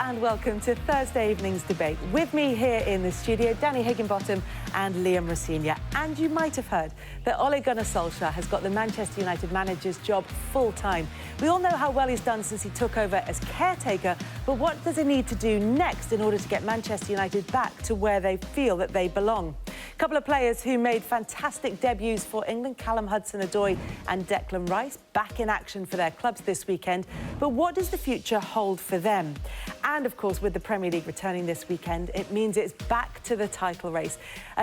and welcome to Thursday evening's debate. With me here in the studio, Danny Higginbotham and Liam Rosenior. And you might have heard that Ole Gunnar Solskjaer has got the Manchester United manager's job full-time. We all know how well he's done since he took over as caretaker, but what does he need to do next in order to get Manchester United back to where they feel that they belong? A couple of players who made fantastic debuts for England, Callum Hudson-Odoi and Declan Rice, back in action for their clubs this weekend. But what does the future hold for them? And, of course, with the Premier League returning this weekend, it means it's back to the title race.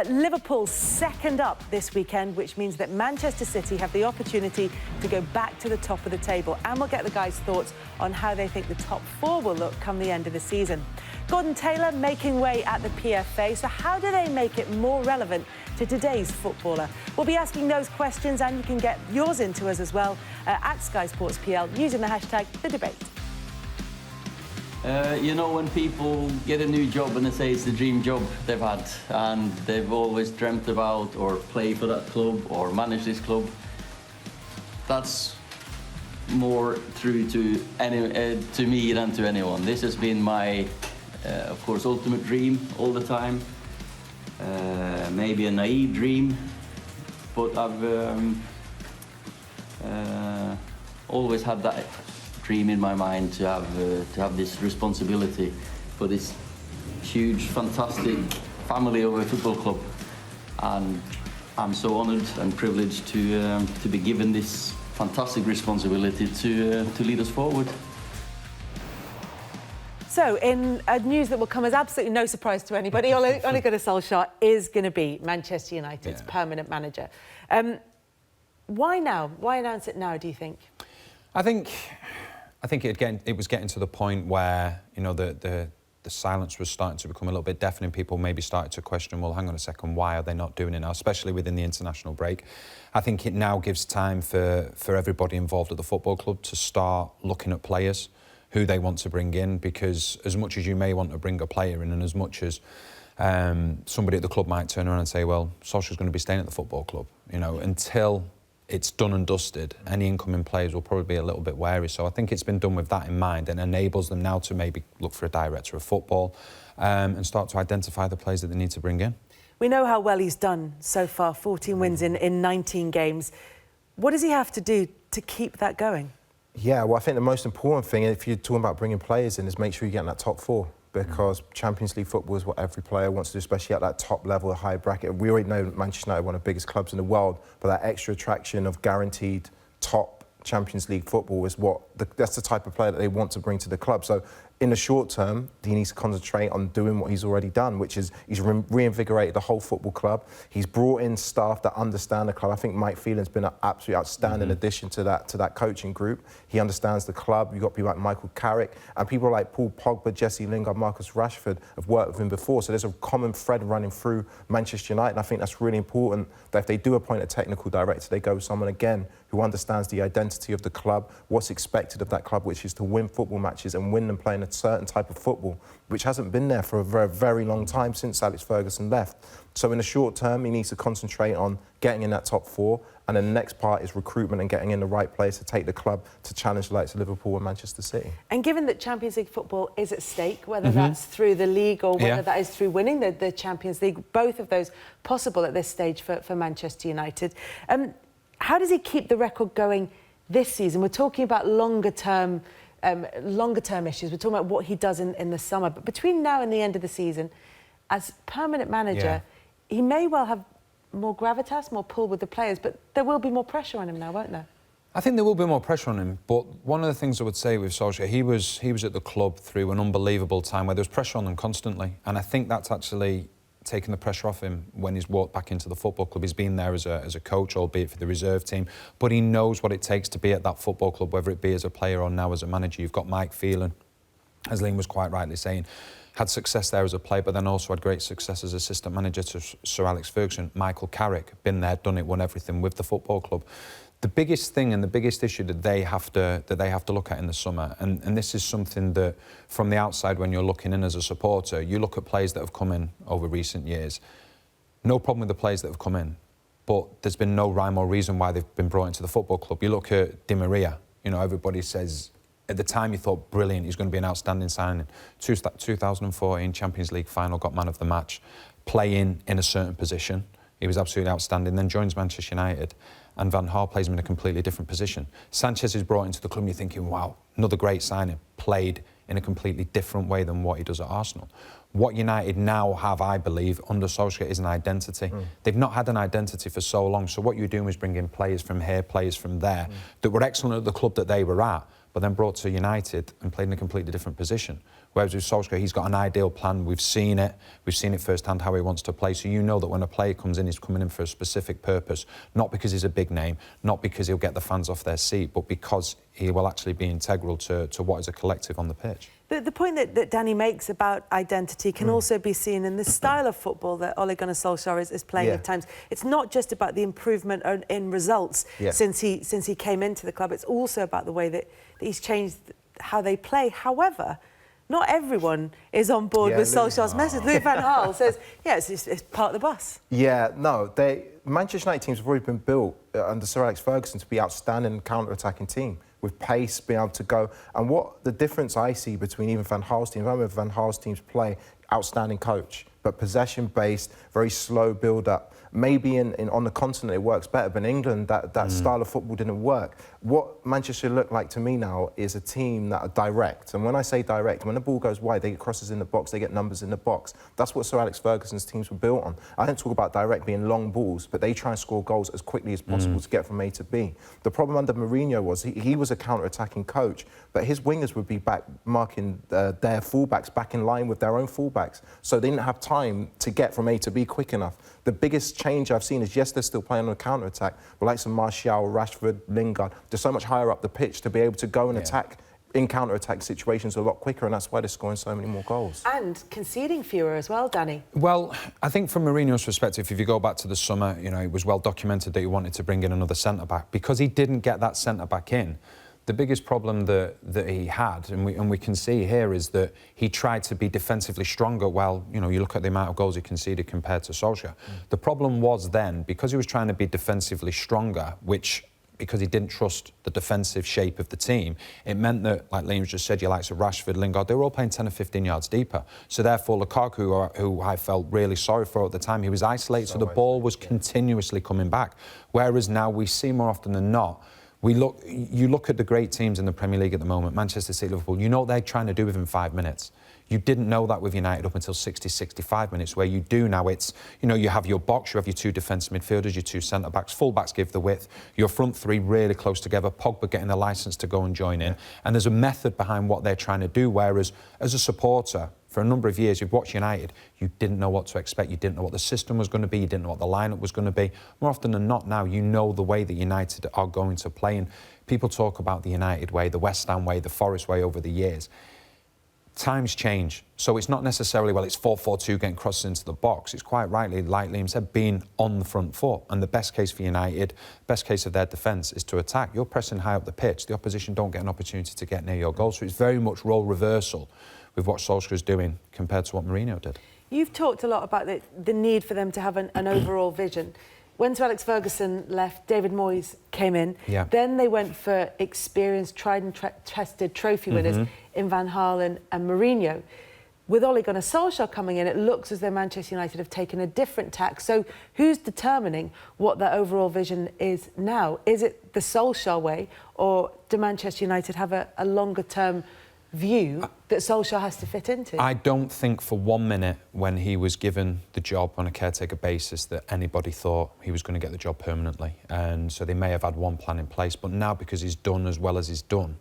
Liverpool's second up this weekend, which means that Manchester City have the opportunity to go back to the top of the table. And we'll get the guys' thoughts on how they think the top four will look come the end of the season. Gordon Taylor making way at the PFA. So how do they make it more relevant to today's footballer? We'll be asking those questions, and you can get yours into us as well at Sky Sports PL using the hashtag #TheDebate. You know, when people get a new job and they say it's the dream job they've had and they've always dreamt about or play for that club or manage this club, that's more true to me than to anyone. This has been my, of course, ultimate dream all the time. Maybe a naive dream, but I've always had that dream in my mind to have this responsibility for this huge, fantastic family of a football club, and I'm so honoured and privileged to be given this fantastic responsibility to lead us forward. So, in news that will come as absolutely no surprise to anybody, Ole Gunnar Solskjaer is going to be Manchester United's permanent manager. Why now? Why announce it now, do you think? I think it was getting to the point where, you know, the silence was starting to become a little bit deafening. People maybe started to question, well, hang on a second, why are they not doing it now, especially within the international break? I think it now gives time for everybody involved at the football club to start looking at players, who they want to bring in, because as much as you may want to bring a player in, and as much as somebody at the club might turn around and say, well, Solskjaer's going to be staying at the football club, you know, until it's done and dusted, any incoming players will probably be a little bit wary. So I think it's been done with that in mind, and enables them now to maybe look for a director of football and start to identify the players that they need to bring in. We know how well he's done so far, 14 wins in 19 games. What does he have to do to keep that going? Yeah, well, I think the most important thing, if you're talking about bringing players in, is make sure you get in that top four, because Champions League football is what every player wants to do, especially at that top level, high bracket. We already know Manchester United are one of the biggest clubs in the world, but that extra attraction of guaranteed top Champions League football is that's the type of player that they want to bring to the club. So in the short term, he needs to concentrate on doing what he's already done, which is he's reinvigorated the whole football club. He's brought in staff that understand the club. I think Mike Phelan's been an absolutely outstanding addition to that coaching group. He understands the club. You've got people like Michael Carrick, and people like Paul Pogba, Jesse Lingard, Marcus Rashford have worked with him before. So there's a common thread running through Manchester United, and I think that's really important, that if they do appoint a technical director, they go with someone, again, who understands the identity of the club, what's expected of that club, which is to win football matches and win them playing a certain type of football, which hasn't been there for a very, very long time since Alex Ferguson left. So in the short term, he needs to concentrate on getting in that top four, and then the next part is recruitment and getting in the right place to take the club to challenge the likes of Liverpool and Manchester City. And given that Champions League football is at stake, whether that's through the league or whether that is through winning the Champions League, both of those possible at this stage for Manchester United, how does he keep the record going this season? We're talking about longer term issues. We're talking about what he does in the summer. But between now and the end of the season, as permanent manager, he may well have more gravitas, more pull with the players, but there will be more pressure on him now, won't there? I think there will be more pressure on him, but one of the things I would say with Solskjaer, he was at the club through an unbelievable time where there was pressure on him constantly, and I think that's actually taking the pressure off him when he's walked back into the football club. He's been there as a coach, albeit for the reserve team, but he knows what it takes to be at that football club, whether it be as a player or now as a manager. You've got Mike Phelan, as Liam was quite rightly saying, had success there as a player, but then also had great success as assistant manager to Sir Alex Ferguson. Michael Carrick, been there, done it, won everything with the football club. The biggest thing and the biggest issue that they have to look at in the summer, and this is something that from the outside when you're looking in as a supporter, you look at players that have come in over recent years. No problem with the players that have come in, but there's been no rhyme or reason why they've been brought into the football club. You look at Di Maria, you know, everybody says at the time you thought, brilliant, he's going to be an outstanding signing. 2014 Champions League final, got man of the match, playing in a certain position. He was absolutely outstanding. Then joins Manchester United, and Van Gaal plays him in a completely different position. Sanchez is brought into the club and you're thinking, wow, another great signing, played in a completely different way than what he does at Arsenal. What United now have, I believe, under Solskjaer is an identity. They've not had an identity for so long, so what you're doing was bringing players from here, players from there, that were excellent at the club that they were at, but then brought to United and played in a completely different position. Whereas with Solskjaer, he's got an ideal plan. We've seen it firsthand how he wants to play. So you know that when a player comes in, he's coming in for a specific purpose, not because he's a big name, not because he'll get the fans off their seat, but because he will actually be integral to what is a collective on the pitch. The point that Danny makes about identity can also be seen in the style of football that Ole Gunnar Solskjaer is playing at times. It's not just about the improvement in results since he came into the club. It's also about the way that he's changed how they play. However, not everyone is on board with Solskjaer's message. Louis van Gaal says, yeah, it's part of the bus. Yeah, no, Manchester United teams have already been built under Sir Alex Ferguson to be outstanding counter-attacking team with pace, being able to go. And what the difference I see between even Van Gaal's team, I remember Van Gaal's teams play outstanding coach, but possession-based, very slow build-up. Maybe on the continent it works better, but in England that style of football didn't work. What Manchester look like to me now is a team that are direct. And when I say direct, when the ball goes wide, they get crosses in the box, they get numbers in the box. That's what Sir Alex Ferguson's teams were built on. I don't talk about direct being long balls, but they try and score goals as quickly as possible to get from A to B. The problem under Mourinho was he was a counter-attacking coach, but his wingers would be back marking their fullbacks back in line with their own fullbacks. So they didn't have time to get from A to B quick enough. The biggest change I've seen is, yes, they're still playing on a counter-attack, but like some Martial, Rashford, Lingard, they're so much higher up the pitch to be able to go and attack in counter-attack situations a lot quicker, and that's why they're scoring so many more goals. And conceding fewer as well, Danny. Well, I think from Mourinho's perspective, if you go back to the summer, you know, it was well documented that he wanted to bring in another centre-back. Because he didn't get that centre-back in, the biggest problem that he had, and we can see here, is that he tried to be defensively stronger. Well, you know, you look at the amount of goals he conceded compared to Solskjaer. The problem was then, because he was trying to be defensively stronger, because he didn't trust the defensive shape of the team, it meant that, like Liam's just said, your likes of Rashford, Lingard, they were all playing 10 or 15 yards deeper. So therefore, Lukaku, who I felt really sorry for at the time, he was isolated, so the ball was continuously coming back. Whereas now we see more often than not, you look at the great teams in the Premier League at the moment, Manchester City, Liverpool, you know what they're trying to do within 5 minutes. You didn't know that with United up until 60, 65 minutes, where you do now. It's, you know, you have your box, you have your two defensive midfielders, your two centre-backs, full-backs give the width, your front three really close together, Pogba getting a licence to go and join in. And there's a method behind what they're trying to do, whereas as a supporter, for a number of years, you've watched United, you didn't know what to expect, you didn't know what the system was going to be, you didn't know what the lineup was going to be. More often than not now, you know the way that United are going to play. And people talk about the United way, the West Ham way, the Forest way over the years. Times change, so it's not necessarily, well, it's 4-4-2 getting crosses into the box. It's quite rightly, like Liam said, being on the front foot. And the best case for United, best case of their defence is to attack. You're pressing high up the pitch, the opposition don't get an opportunity to get near your goal. So it's very much role reversal with what Solskjaer's doing compared to what Mourinho did. You've talked a lot about the need for them to have an overall vision. When Sir Alex Ferguson left, David Moyes came in. Then they went for experienced, tried and tested trophy winners in Van Gaal and Mourinho. With Ole Gunnar Solskjaer coming in, it looks as though Manchester United have taken a different tack. So who's determining what their overall vision is now? Is it the Solskjaer way, or do Manchester United have a longer-term view that Solskjaer has to fit into? I don't think for 1 minute when he was given the job on a caretaker basis that anybody thought he was going to get the job permanently. And so they may have had one plan in place, but now because he's done as well as he's done,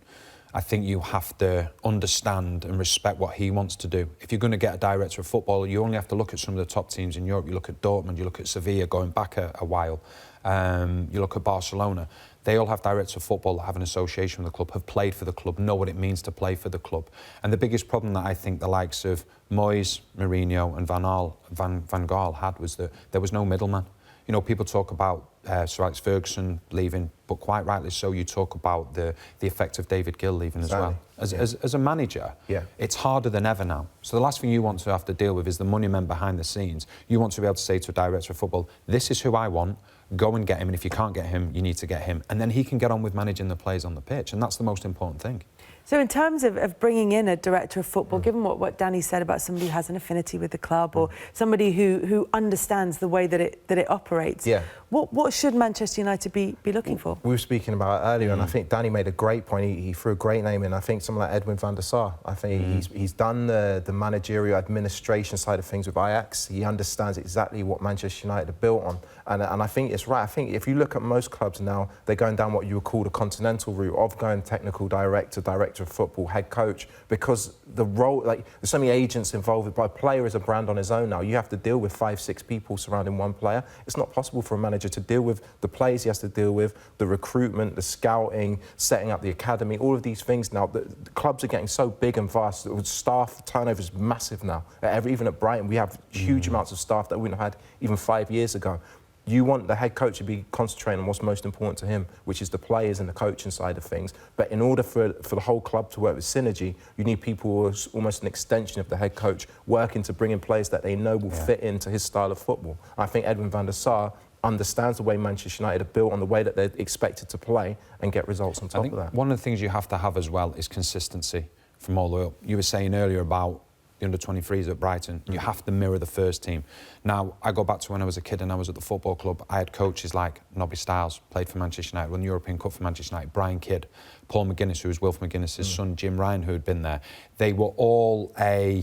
I think you have to understand and respect what he wants to do. If you're going to get a director of football, you only have to look at some of the top teams in Europe. You look at Dortmund, you look at Sevilla going back a while, you look at Barcelona. They all have directors of football that have an association with the club, have played for the club, know what it means to play for the club. And the biggest problem that I think the likes of Moyes, Mourinho and Van Gaal had was that there was no middleman. You know, people talk about Sir Alex Ferguson leaving, but quite rightly so, you talk about the effect of David Gill leaving as well. As a manager, it's harder than ever now. So the last thing you want to have to deal with is the money men behind the scenes. You want to be able to say to a director of football, this is who I want, go and get him, and if you can't get him, you need to get him. And then he can get on with managing the players on the pitch, and that's the most important thing. So in terms of bringing in a director of football, given what Danny said about somebody who has an affinity with the club or somebody who understands the way that it operates, what should Manchester United be looking for? We were speaking about it earlier, and I think Danny made a great point. He threw a great name in. I think someone like Edwin van der Sar. I think he's done the managerial administration side of things with Ajax. He understands exactly what Manchester United are built on. And I think it's right. I think if you look at most clubs now, they're going down what you would call the continental route of going technical director, director of football, head coach, because the role, like, there's so many agents involved. But a player is a brand on his own now. You have to deal with 5, 6 people surrounding one player. It's not possible for a manager to deal with the players he has to deal with, the recruitment, the scouting, setting up the academy, all of these things now. The clubs are getting so big and vast. Staff turnover is massive now. Even at Brighton, we have huge amounts of staff that we wouldn't have had even 5 years ago. You want the head coach to be concentrating on what's most important to him, which is the players and the coaching side of things. But in order for the whole club to work with synergy, you need people who are almost an extension of the head coach, working to bring in players that they know will fit into his style of football. I think Edwin van der Sar understands the way Manchester United are built on the way that they're expected to play and get results on top of that. One of the things you have to have as well is consistency from all the way up. You were saying earlier about the under-23s at Brighton. You have to mirror the first team. Now, I go back to when I was a kid and I was at the football club. I had coaches like Nobby Stiles, played for Manchester United, won the European Cup for Manchester United, Brian Kidd, Paul McGuinness, who was Wilf McGuinness's son, Jim Ryan, who had been there. They were all a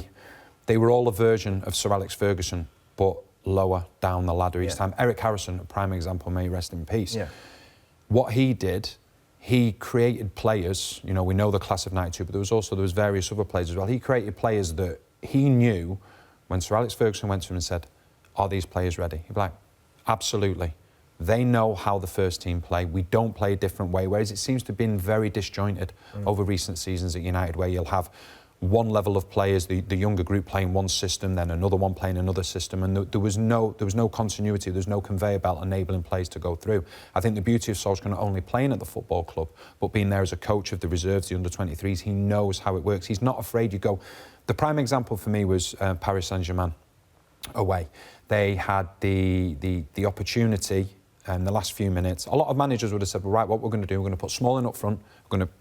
version of Sir Alex Ferguson, but lower down the ladder each time. Eric Harrison, a prime example, may he rest in peace. What he did, he created players, you know, we know the class of 92, but there was various other players as well. He created players that he knew when Sir Alex Ferguson went to him and said, are these players ready? He'd be like, absolutely. They know how the first team play. We don't play a different way, whereas it seems to have been very disjointed over recent seasons at United, where you'll have one level of players, the younger group playing one system, then another one playing another system, and there was no continuity, there's no conveyor belt enabling players to go through. I think the beauty of Solskjaer not only playing at the football club, but being there as a coach of the reserves, the under-23s, he knows how it works. He's not afraid. You go. The prime example for me was Paris Saint-Germain away. They had the opportunity in the last few minutes. A lot of managers would have said, well, right, what we're going to do, we're going to put Smalling up front, we're going to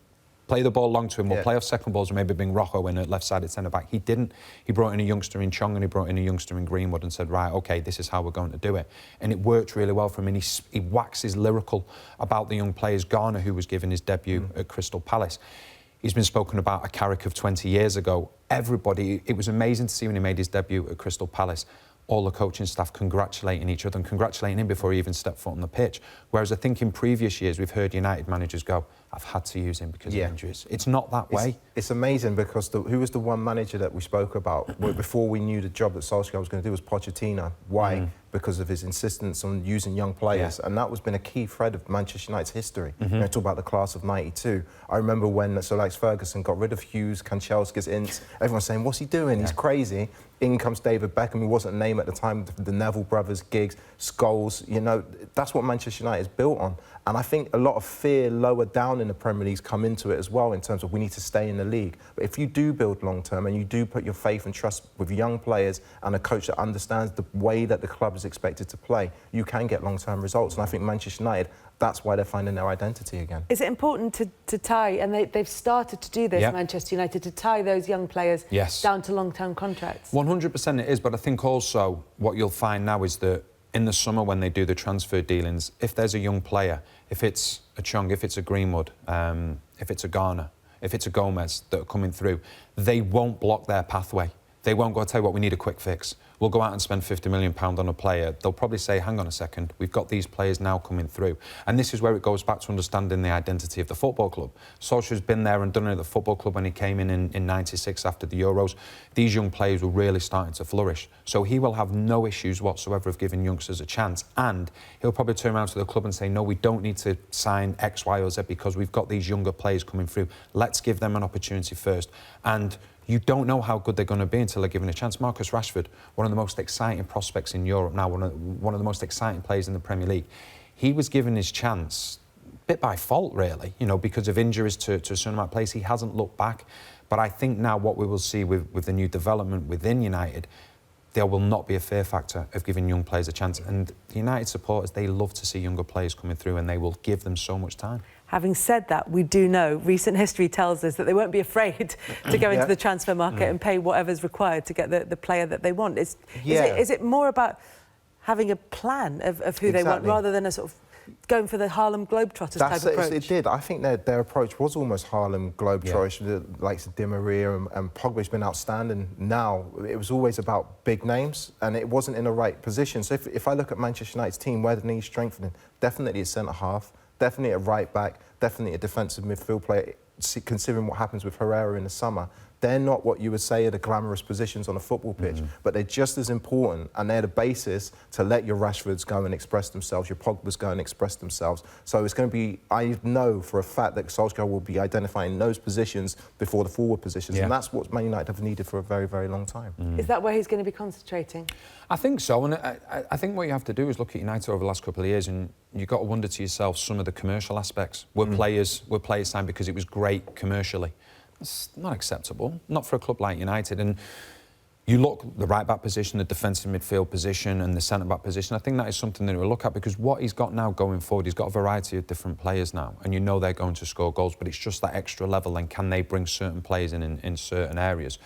play the ball long to him, we'll play off second balls and maybe bring Rocco in at left-sided centre-back. He didn't. He brought in a youngster in Chong and he brought in a youngster in Greenwood and said, right, OK, this is how we're going to do it. And it worked really well for him, and he waxes lyrical about the young players. Garner, who was given his debut at Crystal Palace. He's been spoken about a Carrick of 20 years ago. Everybody, it was amazing to see when he made his debut at Crystal Palace, all the coaching staff congratulating each other and congratulating him before he even stepped foot on the pitch. Whereas I think in previous years, we've heard United managers go, I've had to use him because of injuries. It's not that way. It's amazing because who was the one manager that we spoke about before we knew the job that Solskjaer was going to do was Pochettino. Why? Because of his insistence on using young players. And that has been a key thread of Manchester United's history. You know, talk about the class of 92. I remember when Sir Alex Ferguson got rid of Hughes, Kanchelskis, Ince, everyone's saying, what's he doing? He's crazy. In comes David Beckham, who wasn't a name at the time, the Neville brothers, Giggs, Scholes. You know, that's what Manchester United is built on. And I think a lot of fear lower down in the Premier League's come into it as well, in terms of we need to stay in the league. But if you do build long-term and you do put your faith and trust with young players and a coach that understands the way that the club is expected to play, you can get long-term results. And I think Manchester United, that's why they're finding their identity again. Is it important to tie, and they've started to do this, Manchester United, to tie those young players down to long-term contracts? 100% it is, but I think also what you'll find now is that in the summer when they do the transfer dealings, if there's a young player, if it's a Chong, if it's a Greenwood, if it's a Garner, if it's a Gomez that are coming through, they won't block their pathway. They won't go, tell you what, we need a quick fix. We'll go out and spend £50 million on a player. They'll probably say, hang on a second, we've got these players now coming through. And this is where it goes back to understanding the identity of the football club. Solskjaer's been there and done it at the football club when he came in 96 after the Euros. These young players were really starting to flourish. So he will have no issues whatsoever of giving youngsters a chance. And he'll probably turn around to the club and say, no, we don't need to sign X, Y or Z because we've got these younger players coming through. Let's give them an opportunity first. And you don't know how good they're going to be until they're given a chance. Marcus Rashford, one of the most exciting prospects in Europe now, one of the most exciting players in the Premier League. He was given his chance, a bit by fault, really, you know, because of injuries to a certain amount of players. He hasn't looked back. But I think now what we will see with the new development within United, there will not be a fear factor of giving young players a chance. And the United supporters, they love to see younger players coming through and they will give them so much time. Having said that, we do know, recent history tells us that they won't be afraid to go into the transfer market and pay whatever's required to get the player that they want. Is it more about having a plan of who they want rather than a sort of going for the Harlem Globetrotters type approach? It did. I think their approach was almost Harlem Globetrotters, the likes of Di Maria and Pogba's been outstanding. Now, it was always about big names, and it wasn't in the right position. So if I look at Manchester United's team, where they need strengthening, definitely a centre-half, definitely a right-back, definitely a defensive midfield player, considering what happens with Herrera in the summer. They're not what you would say are the glamorous positions on a football pitch, but they're just as important, and they're the basis to let your Rashfords go and express themselves, your Pogbas go and express themselves. So it's going to be, I know for a fact that Solskjaer will be identifying those positions before the forward positions, and that's what Man United have needed for a very, very long time. Is that where he's going to be concentrating? I think so, and I think what you have to do is look at United over the last couple of years, and you've got to wonder to yourself some of the commercial aspects. Were players signed because it was great commercially? It's not acceptable, not for a club like United. And you look the right-back position, the defensive midfield position and the centre-back position, I think that is something that we'll look at, because what he's got now going forward, he's got a variety of different players now, and you know they're going to score goals, but it's just that extra level, and can they bring certain players in certain areas?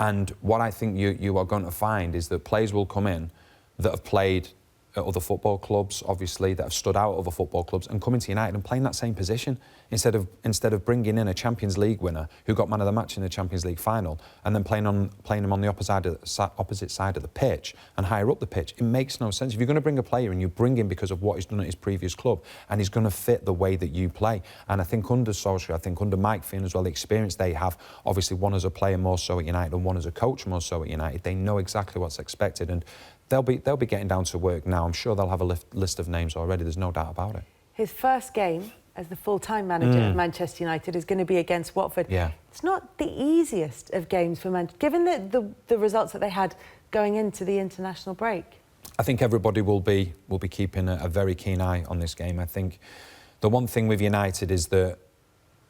And what I think you are going to find is that players will come in that have played at other football clubs, obviously, that have stood out at other football clubs, and coming to United and playing that same position instead of bringing in a Champions League winner who got man of the match in the Champions League final and then playing him on the opposite side of the pitch and higher up the pitch. It makes no sense. If you're going to bring a player and you bring him because of what he's done at his previous club, and he's going to fit the way that you play. And I think under Solskjaer, I think under Mike Finn as well, the experience they have, obviously one as a player more so at United and one as a coach more so at United, they know exactly what's expected, and they'll be getting down to work now. I'm sure they'll have a list of names already. There's no doubt about it. His first game as the full-time manager of Manchester United is going to be against Watford. Yeah. It's not the easiest of games for Manchester, given the results that they had going into the international break. I think everybody will be keeping a very keen eye on this game. I think the one thing with United is that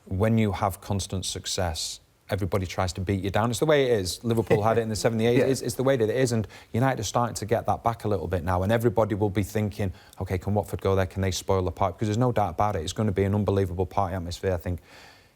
when you have constant success, everybody tries to beat you down. It's the way it is. Liverpool had it in the 78. It's the way that it is, and United are starting to get that back a little bit now, and everybody will be thinking, OK, can Watford go there? Can they spoil the party? Because there's no doubt about it. It's going to be an unbelievable party atmosphere. I think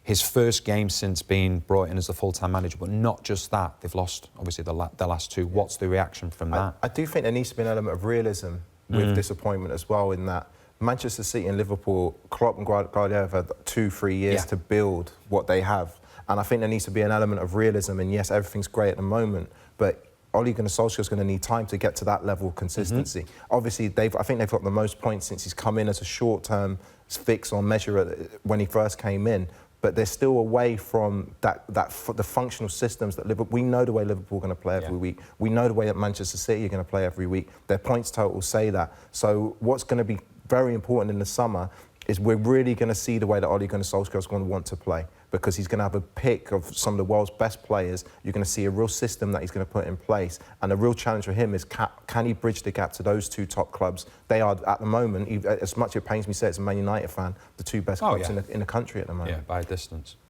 his first game since being brought in as the full-time manager, but not just that. They've lost, obviously, the last two. What's the reaction from that? I do think there needs to be an element of realism with disappointment as well, in that Manchester City and Liverpool, Klopp and Guardiola have had 2-3 years to build what they have. And I think there needs to be an element of realism. And yes, everything's great at the moment, but Ole Gunnar Solskjaer is going to need time to get to that level of consistency. Obviously, I think they've got the most points since he's come in as a short-term fix or measure when he first came in. But they're still away from the functional systems that Liverpool. We know the way Liverpool are going to play every week. We know the way that Manchester City are going to play every week. Their points totals say that. So what's going to be very important in the summer is we're really going to see the way that Ole Gunnar Solskjaer is going to want to play, because he's going to have a pick of some of the world's best players. You're going to see a real system that he's going to put in place. And the real challenge for him is, can he bridge the gap to those two top clubs? They are, at the moment, as much as it pains me to say as a Man United fan, the two best clubs in the country at the moment. Yeah, by a distance.